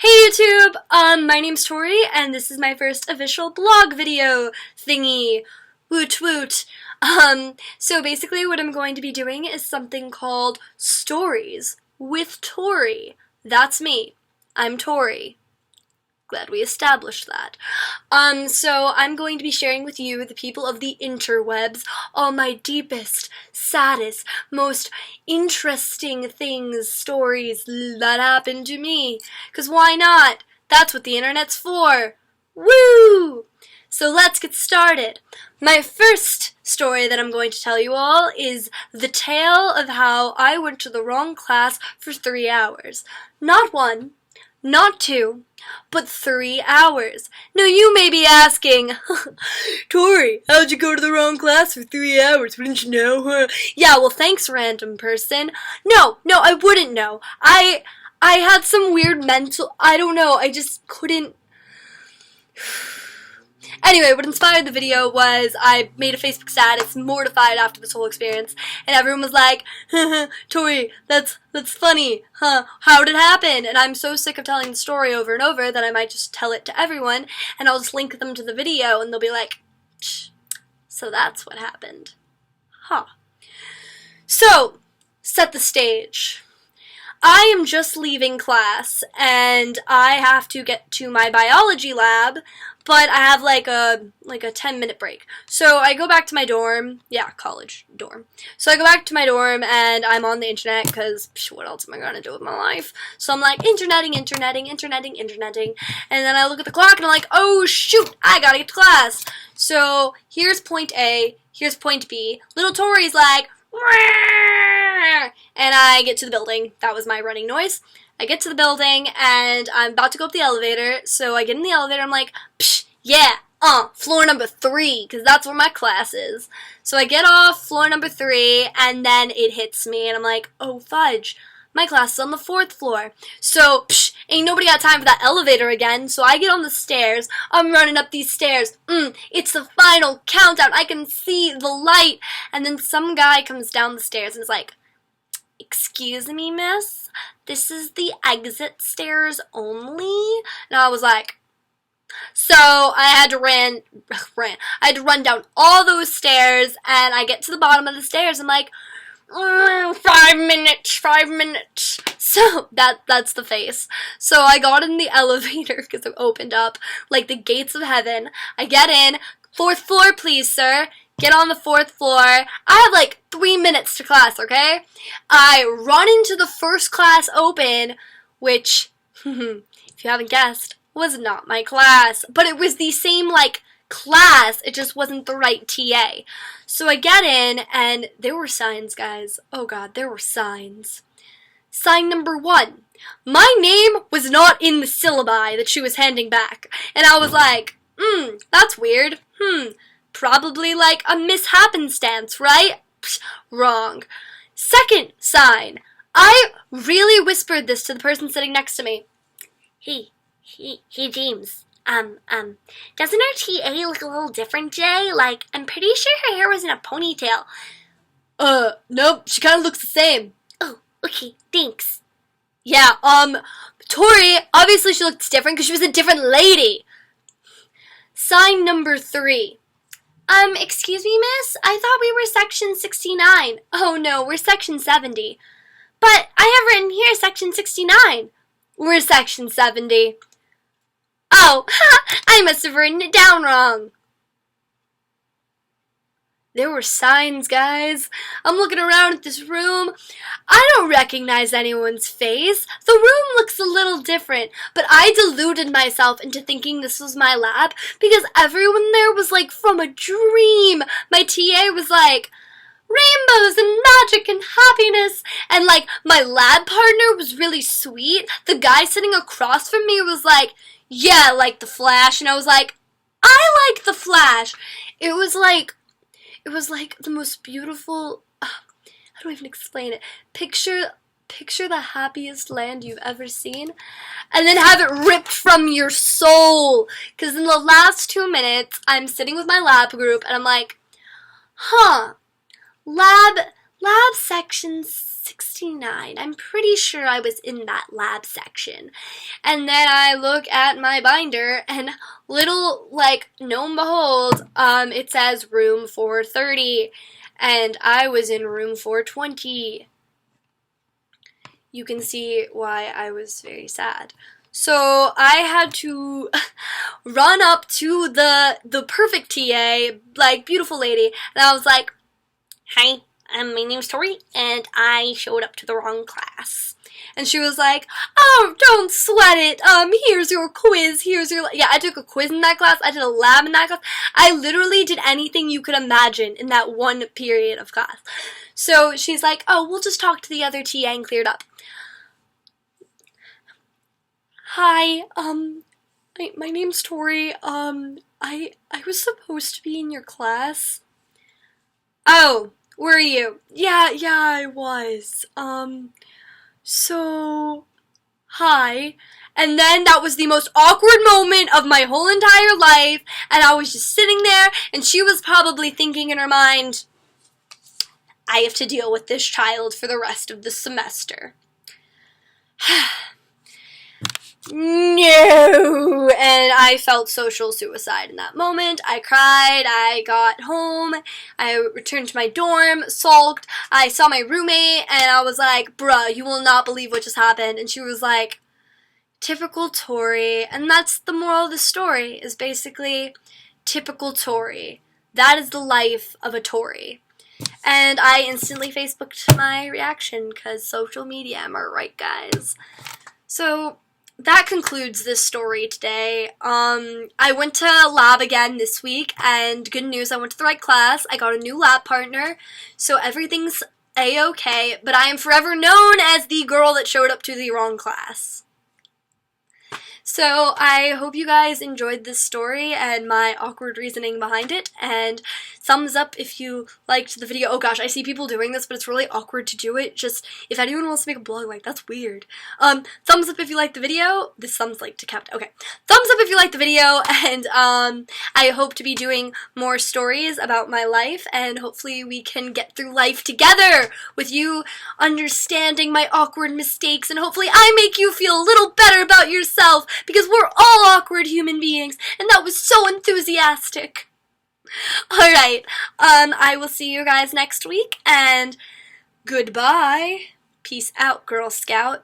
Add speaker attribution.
Speaker 1: Hey YouTube! My name's Tori, and this is my first official blog video thingy. Woot woot. So basically what I'm going to be doing is something called Stories with Tori. That's me. I'm Tori. Glad we established that. So I'm going to be sharing with you, the people of the interwebs, all my deepest, saddest, most interesting things, stories that happened to me. 'Cause why not? That's what the internet's for. Woo! So let's get started. My first story that I'm going to tell you all is the tale of how I went to the wrong class for 3 hours. Not one, not 2, but 3 hours. Now you may be asking, Tori, how'd you go to the wrong class for 3 hours? Wouldn't you know? Huh? Yeah, well thanks, random person. No, I wouldn't know. I had some weird I don't know, I just couldn't. Anyway, what inspired the video was I made a Facebook status, mortified after this whole experience, and everyone was like, Tori, that's funny, huh? How'd it happen? And I'm so sick of telling the story over and over that I might just tell it to everyone, and I'll just link them to the video, and they'll be like, so that's what happened. Huh. So, set the stage. I am just leaving class, and I have to get to my biology lab, but I have like a 10-minute break. So I go back to my dorm, college dorm. So I go back to my dorm, and I'm on the internet, because what else am I going to do with my life? So I'm like, interneting, and then I look at the clock, and I'm like, oh shoot, I gotta get to class. So here's point A, here's point B. Little Tori's like, and I get to the building. That was my running noise. I get to the building, and I'm about to go up the elevator, so I get in the elevator, I'm like, floor number 3, because that's where my class is. So I get off floor number 3, and then it hits me, and I'm like, oh fudge, my class is on the 4th floor. So, ain't nobody got time for that elevator again, so I get on the stairs, I'm running up these stairs, it's the final countdown, I can see the light, and then some guy comes down the stairs and is like, excuse me, miss, this is the exit stairs only? And I was like, so I had to I had to run down all those stairs, and I get to the bottom of the stairs, I'm like, 5 minutes. So that's the face. So I got in the elevator because it opened up like the gates of heaven. I get in, 4th floor please, sir. Get on the 4th floor. I have like 3 minutes to class, okay? I run into the first class open, which, if you haven't guessed, was not my class. But it was the same, like, class, it just wasn't the right TA. So I get in, and there were signs, guys. Oh god, there were signs. Sign number 1. My name was not in the syllabi that she was handing back. And I was like, that's weird. Probably like a mishappenstance, right? Wrong. Second sign. I really whispered this to the person sitting next to me. Hey, James. Doesn't our TA look a little different, Jay? Like, I'm pretty sure her hair was in a ponytail. Nope, she kind of looks the same. Oh, okay, thanks. Yeah, Tori, obviously she looks different because she was a different lady. Sign number 3. Excuse me, miss? I thought we were section 69. Oh no, we're section 70. But I have written here section 69. We're section 70. Oh, I must have written it down wrong. There were signs, guys. I'm looking around at this room. I don't recognize anyone's face. The room looks a little different, but I deluded myself into thinking this was my lab because everyone there was like from a dream. My TA was like, rainbows and magic and happiness, and like my lab partner was really sweet. The guy sitting across from me was like, yeah, like the Flash, and I was like, I like the Flash. It was like the most beautiful, how do I even explain it? Picture the happiest land you've ever seen, and then have it ripped from your soul. Because in the last 2 minutes, I'm sitting with my lab group, and I'm like, lab Lab section 69. I'm pretty sure I was in that lab section. And then I look at my binder, and little, like, lo and behold, it says room 430. And I was in room 420. You can see why I was very sad. So I had to run up to the perfect TA, like, beautiful lady, and I was like, "Hi, my name's Tori, and I showed up to the wrong class." And she was like, "Oh, don't sweat it. Here's your quiz. Yeah, I took a quiz in that class. I did a lab in that class. I literally did anything you could imagine in that one period of class." So she's like, "Oh, we'll just talk to the other TA and clear it up." "Hi, my name's Tori. I was supposed to be in your class." "Oh, were you?" Yeah, I was. So, hi." And then that was the most awkward moment of my whole entire life, and I was just sitting there, and she was probably thinking in her mind, "I have to deal with this child for the rest of the semester." No! And I felt social suicide in that moment. I cried, I got home, I returned to my dorm, sulked, I saw my roommate, and I was like, "Bruh, you will not believe what just happened." And she was like, "Typical Tori." And that's the moral of the story, is basically typical Tori. That is the life of a Tori. And I instantly Facebooked my reaction, because social media, am I right, guys? So that concludes this story today. I went to lab again this week, and good news, I went to the right class. I got a new lab partner, so everything's a-okay, but I am forever known as the girl that showed up to the wrong class. So I hope you guys enjoyed this story and my awkward reasoning behind it, and thumbs up if you liked the video. Oh gosh, I see people doing this, but it's really awkward to do it. Just, if anyone wants to make a blog, like, that's weird. Thumbs up if you liked the video. This thumb's like decapped. Okay. Thumbs up if you liked the video, and I hope to be doing more stories about my life, and hopefully we can get through life together with you understanding my awkward mistakes, and hopefully I make you feel a little better about yourself, because we're all awkward human beings, and that was so enthusiastic. Alright, I will see you guys next week, and goodbye. Peace out, Girl Scout.